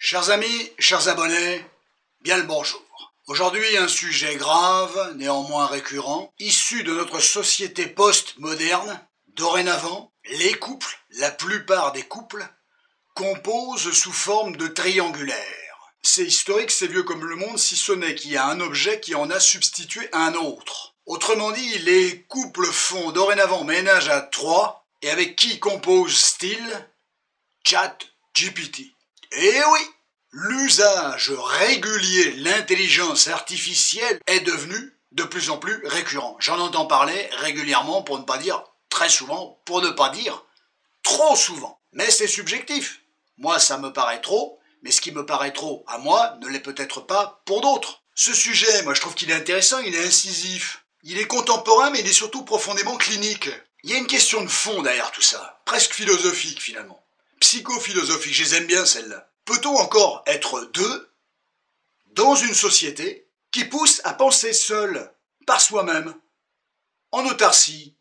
Chers amis, chers abonnés, bien le bonjour. Aujourd'hui, un sujet grave, néanmoins récurrent, issu de notre société post-moderne. Dorénavant, les couples, la plupart des couples, composent sous forme de triangulaire. C'est historique, c'est vieux comme le monde, si ce n'est qu'il y a un objet qui en a substitué un autre. Autrement dit, les couples font dorénavant ménage à trois, et avec qui composent-ils? ChatGPT. Eh oui, l'usage régulier de l'intelligence artificielle est devenu de plus en plus récurrent. J'en entends parler régulièrement, pour ne pas dire très souvent, pour ne pas dire trop souvent. Mais c'est subjectif. Moi, ça me paraît trop, mais ce qui me paraît trop à moi ne l'est peut-être pas pour d'autres. Ce sujet, moi je trouve qu'il est intéressant, il est incisif. Il est contemporain, mais il est surtout profondément clinique. Il y a une question de fond derrière tout ça, presque philosophique finalement. Psychophilosophique, je les aime bien celle-là. Peut-on encore être deux dans une société qui pousse à penser seul, par soi-même, en autarcie,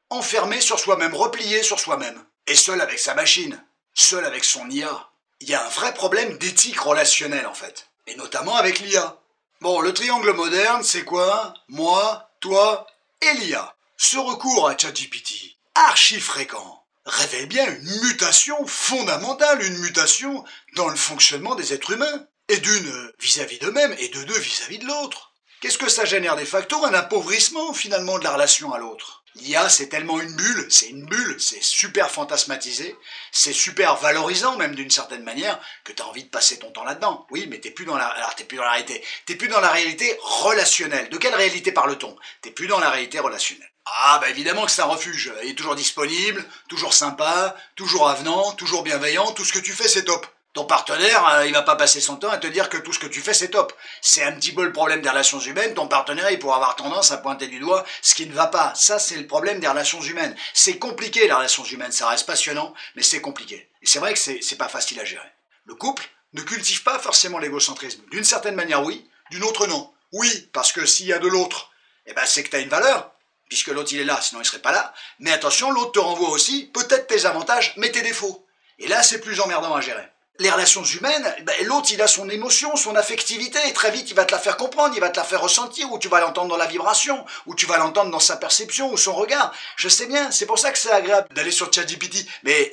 enfermé sur soi-même, replié sur soi-même, et seul avec sa machine, seul avec son IA? Il y a un vrai problème d'éthique relationnelle en fait, et notamment avec l'IA. Bon, le triangle moderne, c'est quoi? Moi, toi et l'IA. Ce recours à ChatGPT, archi fréquent, révèle bien une mutation fondamentale, une mutation dans le fonctionnement des êtres humains, et d'une vis-à-vis d'eux-mêmes, et de deux vis-à-vis de l'autre. Qu'est-ce que ça génère des facteurs? Un appauvrissement finalement de la relation à l'autre. L'IA, c'est tellement une bulle, c'est super fantasmatisé, c'est super valorisant même d'une certaine manière, que t'as envie de passer ton temps là-dedans. Oui, mais t'es plus dans la réalité. T'es plus dans la réalité relationnelle. De quelle réalité parle-t-on? T'es plus dans la réalité relationnelle. Ah, bah évidemment que c'est un refuge. Il est toujours disponible, toujours sympa, toujours avenant, toujours bienveillant, tout ce que tu fais c'est top. Ton partenaire, il va pas passer son temps à te dire que tout ce que tu fais c'est top. C'est un petit peu le problème des relations humaines, ton partenaire il pourra avoir tendance à pointer du doigt ce qui ne va pas. Ça c'est le problème des relations humaines. C'est compliqué les relations humaines, ça reste passionnant, mais c'est compliqué. Et c'est vrai que c'est pas facile à gérer. Le couple ne cultive pas forcément l'égocentrisme. D'une certaine manière oui, d'une autre non. Oui, parce que s'il y a de l'autre, eh ben c'est que t'as une valeur, puisque l'autre il est là, sinon il serait pas là. Mais attention, l'autre te renvoie aussi peut-être tes avantages, mais tes défauts. Et là c'est plus emmerdant à gérer. Les relations humaines, l'autre il a son émotion, son affectivité, et très vite il va te la faire comprendre, il va te la faire ressentir, ou tu vas l'entendre dans la vibration, ou tu vas l'entendre dans sa perception, ou son regard. Je sais bien, c'est pour ça que c'est agréable d'aller sur ChatGPT, mais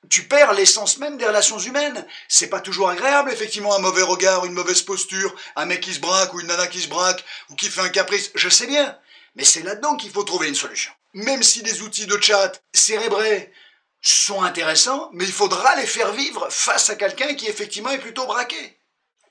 tu perds l'essence même des relations humaines. C'est pas toujours agréable, effectivement, un mauvais regard, une mauvaise posture, un mec qui se braque, ou une nana qui se braque, ou qui fait un caprice, je sais bien. Mais c'est là-dedans qu'il faut trouver une solution. Même si les outils de chat cérébrés sont intéressants, mais il faudra les faire vivre face à quelqu'un qui effectivement est plutôt braqué,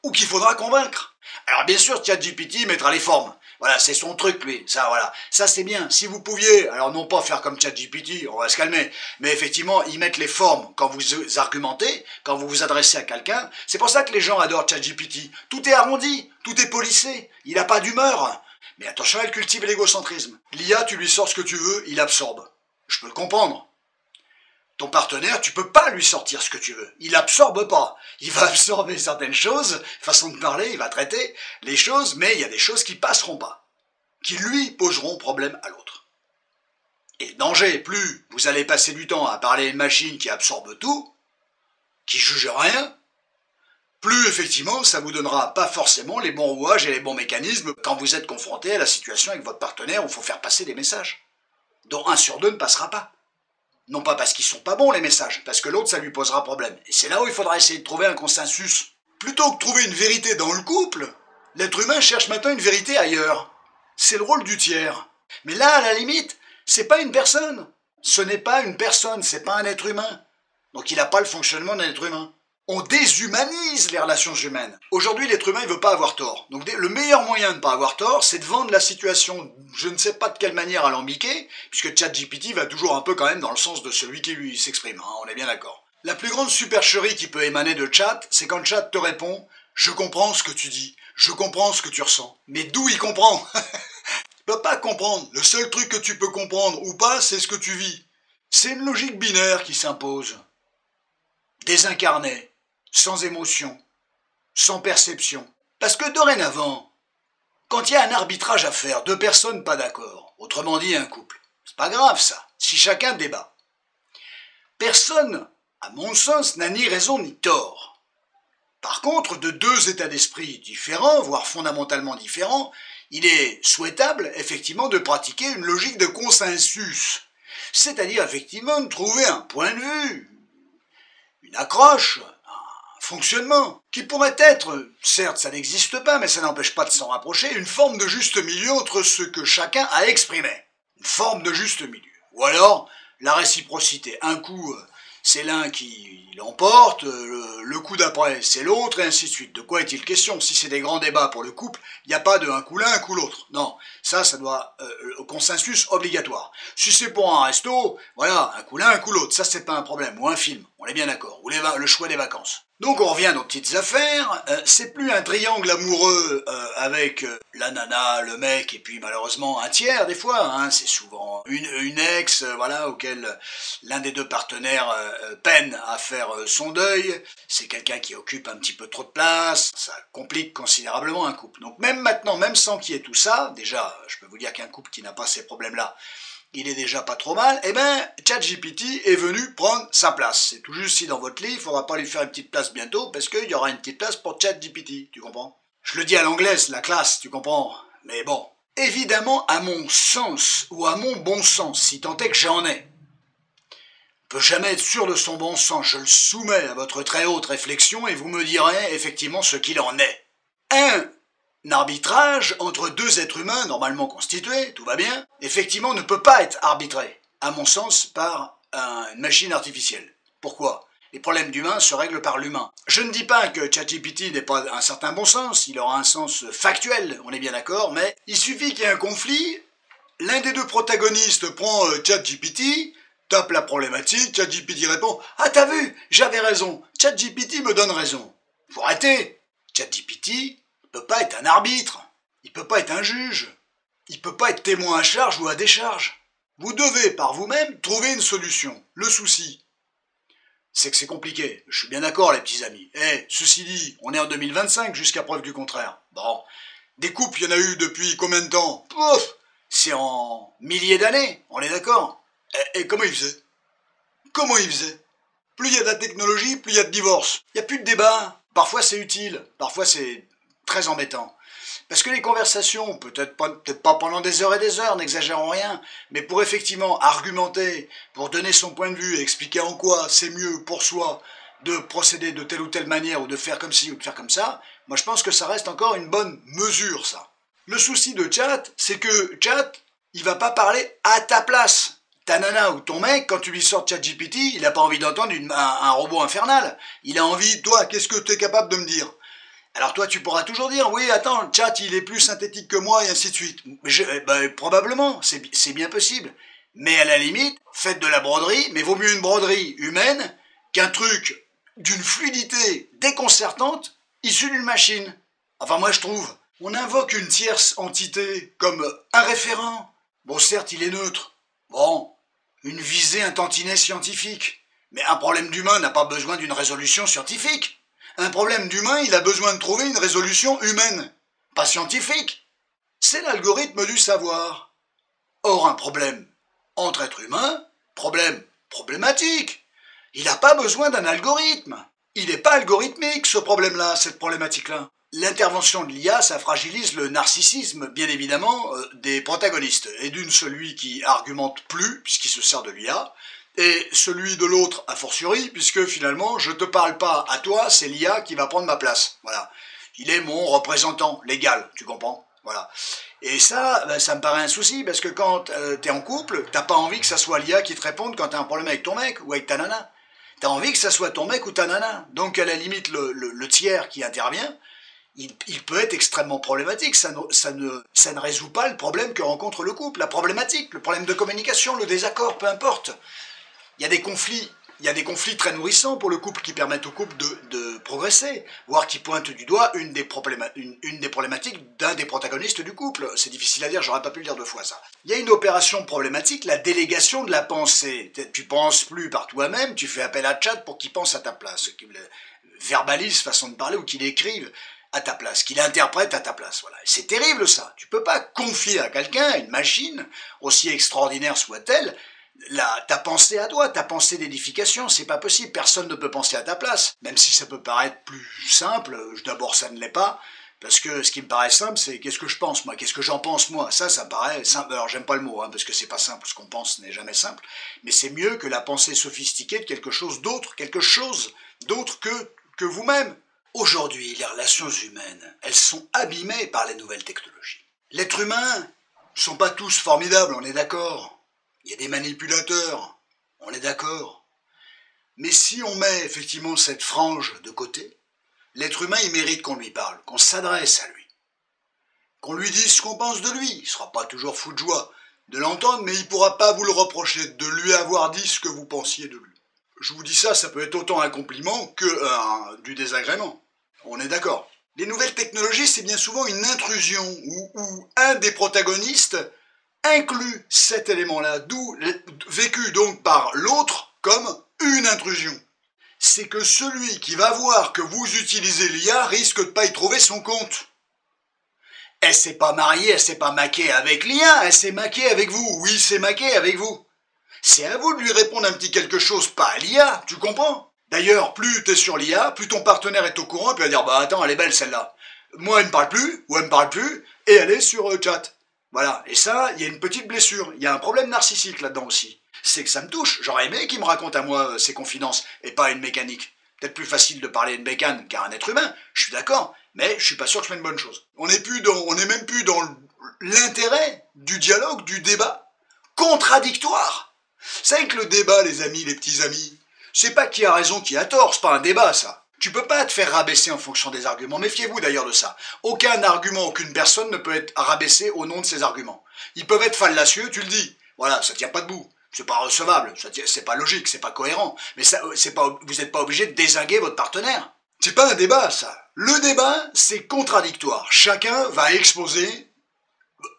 ou qu'il faudra convaincre. Alors bien sûr, ChatGPT mettra les formes. Voilà, c'est son truc, lui. Ça, voilà. Ça, c'est bien. Si vous pouviez, alors non pas faire comme ChatGPT, on va se calmer, mais effectivement, y mettre les formes quand vous argumentez, quand vous vous adressez à quelqu'un. C'est pour ça que les gens adorent ChatGPT. Tout est arrondi, tout est polissé. Il n'a pas d'humeur. Mais attention, elle cultive l'égocentrisme. L'IA, tu lui sors ce que tu veux, il absorbe. Je peux le comprendre. Ton partenaire, tu peux pas lui sortir ce que tu veux. Il absorbe pas. Il va absorber certaines choses, façon de parler, il va traiter les choses, mais il y a des choses qui passeront pas, qui lui poseront problème à l'autre. Et le danger, plus vous allez passer du temps à parler à une machine qui absorbe tout, qui juge rien, plus effectivement ça vous donnera pas forcément les bons rouages et les bons mécanismes quand vous êtes confronté à la situation avec votre partenaire où il faut faire passer des messages, dont 1 sur 2 ne passera pas. Non pas parce qu'ils sont pas bons les messages, parce que l'autre ça lui posera problème. Et c'est là où il faudra essayer de trouver un consensus. Plutôt que de trouver une vérité dans le couple, l'être humain cherche maintenant une vérité ailleurs. C'est le rôle du tiers. Mais là, à la limite, c'est pas une personne. Ce n'est pas une personne, c'est pas un être humain. Donc il n'a pas le fonctionnement d'un être humain. On déshumanise les relations humaines. Aujourd'hui, l'être humain, il veut pas avoir tort. Donc le meilleur moyen de ne pas avoir tort, c'est de vendre la situation, je ne sais pas de quelle manière alambiquée, puisque ChatGPT va toujours un peu quand même dans le sens de celui qui lui s'exprime, hein, on est bien d'accord. La plus grande supercherie qui peut émaner de chat, c'est quand chat te répond « Je comprends ce que tu dis, je comprends ce que tu ressens. » Mais d'où il comprend? Tu peux pas comprendre. Le seul truc que tu peux comprendre ou pas, c'est ce que tu vis. C'est une logique binaire qui s'impose. Désincarné, sans émotion, sans perception. Parce que dorénavant, quand il y a un arbitrage à faire, deux personnes pas d'accord, autrement dit un couple, c'est pas grave ça, si chacun débat. Personne, à mon sens, n'a ni raison ni tort. Par contre, de deux états d'esprit différents, voire fondamentalement différents, il est souhaitable, effectivement, de pratiquer une logique de consensus. C'est-à-dire, effectivement, de trouver un point de vue, une accroche, un fonctionnement, qui pourrait être, certes ça n'existe pas, mais ça n'empêche pas de s'en rapprocher, une forme de juste milieu entre ce que chacun a exprimé. Une forme de juste milieu. Ou alors, la réciprocité. Un coup, c'est l'un qui l'emporte, le coup d'après, c'est l'autre, et ainsi de suite. De quoi est-il question? Si c'est des grands débats pour le couple, il n'y a pas de un coup l'un, un coup l'autre. Non, ça doit consensus obligatoire. Si c'est pour un resto, voilà, un coup l'un, un coup l'autre, ça c'est pas un problème. Ou un film, on est bien d'accord. Ou le choix des vacances. Donc on revient à nos petites affaires, c'est plus un triangle amoureux avec la nana, le mec, et puis malheureusement un tiers des fois, hein, c'est souvent une ex, voilà, auquel l'un des deux partenaires peine à faire son deuil, c'est quelqu'un qui occupe un petit peu trop de place, ça complique considérablement un couple. Donc même maintenant, même sans qu'il y ait tout ça, déjà, je peux vous dire qu'un couple qui n'a pas ces problèmes-là, il est déjà pas trop mal, eh ben, ChatGPT est venu prendre sa place. C'est tout juste si dans votre lit, il faudra pas lui faire une petite place bientôt, parce qu'il y aura une petite place pour ChatGPT, tu comprends? Je le dis à l'anglaise, la classe, tu comprends? Mais bon, évidemment, à mon sens, ou à mon bon sens, si tant est que j'en ai, on peut jamais être sûr de son bon sens, je le soumets à votre très haute réflexion, et vous me direz effectivement ce qu'il en est. Un arbitrage entre deux êtres humains normalement constitués, tout va bien, effectivement ne peut pas être arbitré, à mon sens, par une machine artificielle. Pourquoi? Les problèmes d'humain se règlent par l'humain. Je ne dis pas que ChatGPT n'ait pas un certain bon sens, il aura un sens factuel, on est bien d'accord, mais il suffit qu'il y ait un conflit, l'un des deux protagonistes prend ChatGPT, tape la problématique, ChatGPT répond « Ah t'as vu, j'avais raison, ChatGPT me donne raison. » Faut arrêter. ChatGPT ne peut pas être un arbitre, il ne peut pas être un juge, il ne peut pas être témoin à charge ou à décharge. Vous devez par vous-même trouver une solution. Le souci, c'est que c'est compliqué. Je suis bien d'accord les petits amis. Ceci dit, on est en 2025 jusqu'à preuve du contraire. Bon, des couples, il y en a eu depuis combien de temps? Pouf, c'est en milliers d'années, on est d'accord. Et comment ils faisaient? Comment ils faisaient? Plus il y a de la technologie, plus il y a de divorces. Il n'y a plus de débat. Parfois c'est utile, parfois c'est très embêtant. Parce que les conversations, peut-être pas pendant des heures et des heures, n'exagérons rien, mais pour effectivement argumenter, pour donner son point de vue et expliquer en quoi c'est mieux pour soi de procéder de telle ou telle manière ou de faire comme ci ou de faire comme ça, moi je pense que ça reste encore une bonne mesure ça. Le souci de Chat, c'est que Chat, il va pas parler à ta place. Ta nana ou ton mec, quand tu lui sors ChatGPT, il n'a pas envie d'entendre un robot infernal. Il a envie, toi, qu'est-ce que tu es capable de me dire? Alors toi, tu pourras toujours dire, oui, attends, le Chat, il est plus synthétique que moi, et ainsi de suite. Probablement, c'est bien possible. Mais à la limite, faites de la broderie, mais vaut mieux une broderie humaine qu'un truc d'une fluidité déconcertante issue d'une machine. Enfin, moi, je trouve. On invoque une tierce entité comme un référent. Bon, certes, il est neutre. Bon, une visée un tantinet scientifique. Mais un problème d'humain n'a pas besoin d'une résolution scientifique. Un problème d'humain, il a besoin de trouver une résolution humaine, pas scientifique. C'est l'algorithme du savoir. Or, un problème entre êtres humains, problématique. Il n'a pas besoin d'un algorithme. Il n'est pas algorithmique, ce problème-là, cette problématique-là. L'intervention de l'IA, ça fragilise le narcissisme, bien évidemment, des protagonistes. Et d'une, celui qui argumente plus, puisqu'il se sert de l'IA, et celui de l'autre a fortiori, puisque finalement, je te parle pas à toi, c'est l'IA qui va prendre ma place. Voilà. Il est mon représentant légal, tu comprends? Voilà. Et ça, ça me paraît un souci, parce que quand t'es en couple, t'as pas envie que ça soit l'IA qui te réponde quand t'as un problème avec ton mec ou avec ta nana. T'as envie que ça soit ton mec ou ta nana. Donc à la limite, le tiers qui intervient, il peut être extrêmement problématique. Ça ne résout pas le problème que rencontre le couple, la problématique, le problème de communication, le désaccord, peu importe. Il y a des conflits très nourrissants pour le couple qui permettent au couple de progresser, voire qui pointent du doigt une des problématiques d'un des protagonistes du couple. C'est difficile à dire, j'aurais pas pu le dire deux fois ça. Il y a une opération problématique, la délégation de la pensée. Tu penses plus par toi-même, tu fais appel à Chat pour qu'il pense à ta place, qu'il verbalise façon de parler ou qu'il écrive à ta place, qu'il interprète à ta place. Voilà. C'est terrible ça. Tu peux pas confier à quelqu'un, une machine, aussi extraordinaire soit-elle, ta pensée à toi, ta pensée d'édification, c'est pas possible, personne ne peut penser à ta place. Même si ça peut paraître plus simple, d'abord ça ne l'est pas, parce que ce qui me paraît simple, c'est qu'est-ce que je pense moi, qu'est-ce que j'en pense moi. Ça me paraît simple. Alors j'aime pas le mot, parce que c'est pas simple, ce qu'on pense n'est jamais simple, mais c'est mieux que la pensée sophistiquée de quelque chose d'autre que vous-même. Aujourd'hui, les relations humaines, elles sont abîmées par les nouvelles technologies. L'être humain ne sont pas tous formidables, on est d'accord. Il y a des manipulateurs, on est d'accord. Mais si on met effectivement cette frange de côté, l'être humain, il mérite qu'on lui parle, qu'on s'adresse à lui, qu'on lui dise ce qu'on pense de lui. Il ne sera pas toujours fou de joie de l'entendre, mais il ne pourra pas vous le reprocher de lui avoir dit ce que vous pensiez de lui. Je vous dis ça, ça peut être autant un compliment que du désagrément. On est d'accord. Les nouvelles technologies, c'est bien souvent une intrusion où un des protagonistes inclut cet élément-là, vécu donc par l'autre comme une intrusion. C'est que celui qui va voir que vous utilisez l'IA risque de ne pas y trouver son compte. Elle s'est pas mariée, elle s'est pas maquée avec l'IA, elle s'est maquée avec vous. Oui, c'est maquée avec vous. C'est à vous de lui répondre un petit quelque chose, pas à l'IA, tu comprends? D'ailleurs, plus t'es sur l'IA, plus ton partenaire est au courant, puis il va dire, bah attends, elle est belle celle-là. Moi, elle me parle plus, ou elle me parle plus, et elle est sur chat. Voilà, et ça, il y a une petite blessure, il y a un problème narcissique là-dedans aussi. C'est que ça me touche, j'aurais aimé qu'il me raconte à moi ses confidences, et pas à une mécanique. Peut-être plus facile de parler à une bécane qu'à un être humain, je suis d'accord, mais je suis pas sûr que ce soit une bonne chose. On n'est même plus dans l'intérêt du dialogue, du débat, contradictoire. Vous savez que le débat, les amis, les petits amis, c'est pas qui a raison, qui a tort, c'est pas un débat ça. Tu peux pas te faire rabaisser en fonction des arguments, méfiez-vous d'ailleurs de ça. Aucun argument, aucune personne ne peut être rabaissée au nom de ses arguments. Ils peuvent être fallacieux, tu le dis, voilà, ça tient pas debout, c'est pas recevable, c'est pas logique, c'est pas cohérent, mais ça, vous n'êtes pas obligé de dézinguer votre partenaire. C'est pas un débat ça. Le débat, c'est contradictoire. Chacun va exposer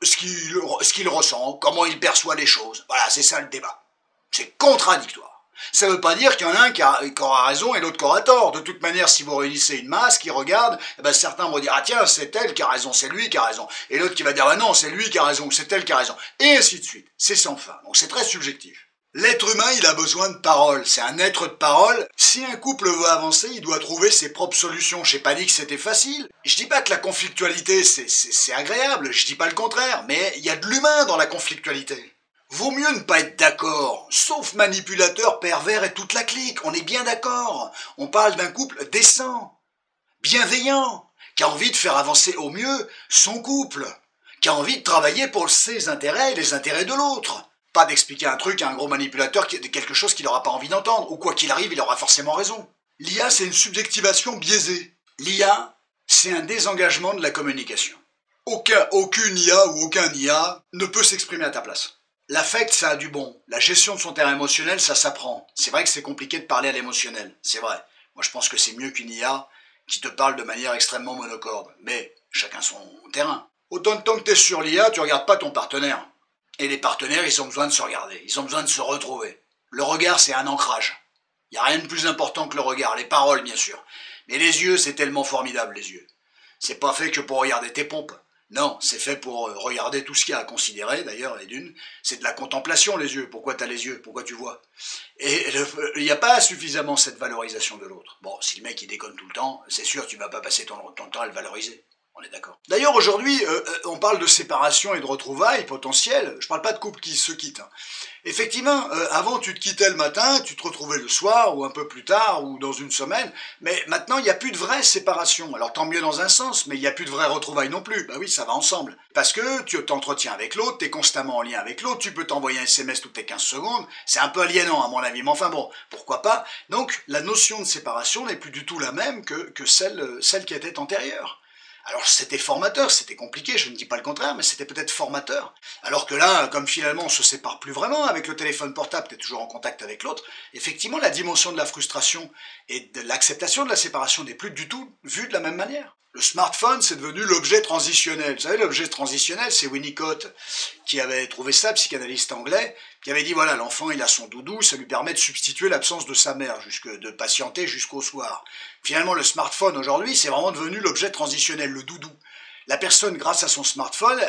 ce qu'il ressent, comment il perçoit les choses. Voilà, c'est ça le débat. C'est contradictoire. Ça ne veut pas dire qu'il y en a un qui aura raison et l'autre qui aura tort. De toute manière, si vous réunissez une masse qui regarde, eh ben certains vont dire « Ah tiens, c'est elle qui a raison, c'est lui qui a raison. » Et l'autre qui va dire « Ah non, c'est lui qui a raison, c'est elle qui a raison. » Et ainsi de suite. C'est sans fin. Donc c'est très subjectif. L'être humain, il a besoin de parole. C'est un être de parole. Si un couple veut avancer, il doit trouver ses propres solutions. Je n'ai pas dit que c'était facile. Je dis pas que la conflictualité, c'est agréable. Je dis pas le contraire. Mais il y a de l'humain dans la conflictualité. Vaut mieux ne pas être d'accord, sauf manipulateur, pervers et toute la clique. On est bien d'accord. On parle d'un couple décent, bienveillant, qui a envie de faire avancer au mieux son couple, qui a envie de travailler pour ses intérêts et les intérêts de l'autre. Pas d'expliquer un truc à un gros manipulateur, quelque chose qu'il n'aura pas envie d'entendre, ou quoi qu'il arrive, il aura forcément raison. L'IA, c'est une subjectivation biaisée. L'IA, c'est un désengagement de la communication. Aucune IA ou aucun IA ne peut s'exprimer à ta place. L'affect, ça a du bon. La gestion de son terrain émotionnel, ça s'apprend. C'est vrai que c'est compliqué de parler à l'émotionnel, c'est vrai. Moi, je pense que c'est mieux qu'une IA qui te parle de manière extrêmement monocorde. Mais chacun son terrain. Autant de temps que tu es sur l'IA, tu regardes pas ton partenaire. Et les partenaires, ils ont besoin de se regarder. Ils ont besoin de se retrouver. Le regard, c'est un ancrage. Il n'y a rien de plus important que le regard. Les paroles, bien sûr. Mais les yeux, c'est tellement formidable, les yeux. C'est pas fait que pour regarder tes pompes. Non, c'est fait pour regarder tout ce qu'il y a à considérer, d'ailleurs, et d'une, c'est de la contemplation, les yeux. Pourquoi t'as les yeux? Pourquoi tu vois? Et il n'y a pas suffisamment cette valorisation de l'autre. Bon, si le mec il déconne tout le temps, c'est sûr, tu vas pas passer ton temps à le valoriser. On est d'accord. D'ailleurs, aujourd'hui, on parle de séparation et de retrouvailles potentielles. Je parle pas de couple qui se quittent. Hein. Effectivement, avant, tu te quittais le matin, tu te retrouvais le soir, ou un peu plus tard, ou dans une semaine. Mais maintenant, il n'y a plus de vraie séparation. Alors, tant mieux dans un sens, mais il n'y a plus de vraies retrouvailles non plus. Bah oui, ça va ensemble. Parce que tu t'entretiens avec l'autre, tu es constamment en lien avec l'autre, tu peux t'envoyer un SMS toutes les 15 secondes. C'est un peu aliénant, à mon avis. Mais enfin bon, pourquoi pas. Donc, la notion de séparation n'est plus du tout la même que celle qui était antérieure. Alors c'était formateur, c'était compliqué, je ne dis pas le contraire, mais c'était peut-être formateur. Alors que là, comme finalement on se sépare plus vraiment, avec le téléphone portable, tu es toujours en contact avec l'autre, effectivement la dimension de la frustration et de l'acceptation de la séparation n'est plus du tout vue de la même manière. Le smartphone, c'est devenu l'objet transitionnel. Vous savez, l'objet transitionnel, c'est Winnicott qui avait trouvé ça, psychanalyste anglais, qui avait dit, voilà, l'enfant, il a son doudou, ça lui permet de substituer l'absence de sa mère, de patienter jusqu'au soir. Finalement, le smartphone, aujourd'hui, c'est vraiment devenu l'objet transitionnel, le doudou. La personne, grâce à son smartphone,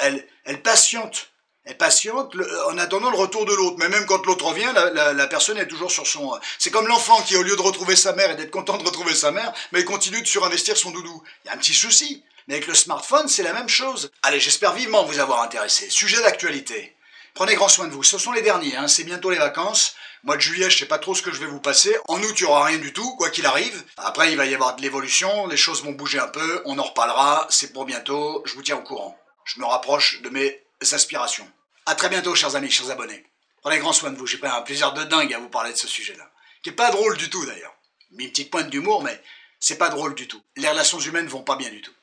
elle patiente Elle patiente en attendant le retour de l'autre. Mais même quand l'autre revient, la personne est toujours sur son... C'est comme l'enfant qui, au lieu de retrouver sa mère et d'être content de retrouver sa mère, mais il continue de surinvestir son doudou. Il y a un petit souci. Mais avec le smartphone, c'est la même chose. Allez, j'espère vivement vous avoir intéressé. Sujet d'actualité. Prenez grand soin de vous. Ce sont les derniers, hein. C'est bientôt les vacances. Mois de juillet, je sais pas trop ce que je vais vous passer. En août, il n'y aura rien du tout, quoi qu'il arrive. Après, il va y avoir de l'évolution. Les choses vont bouger un peu. On en reparlera. C'est pour bientôt. Je vous tiens au courant. Je me rapproche de mes aspirations. À très bientôt, chers amis, chers abonnés. Prenez grand soin de vous. J'ai pris un plaisir de dingue à vous parler de ce sujet-là. Qui est pas drôle du tout, d'ailleurs. Mis une petite pointe d'humour, mais c'est pas drôle du tout. Les relations humaines vont pas bien du tout.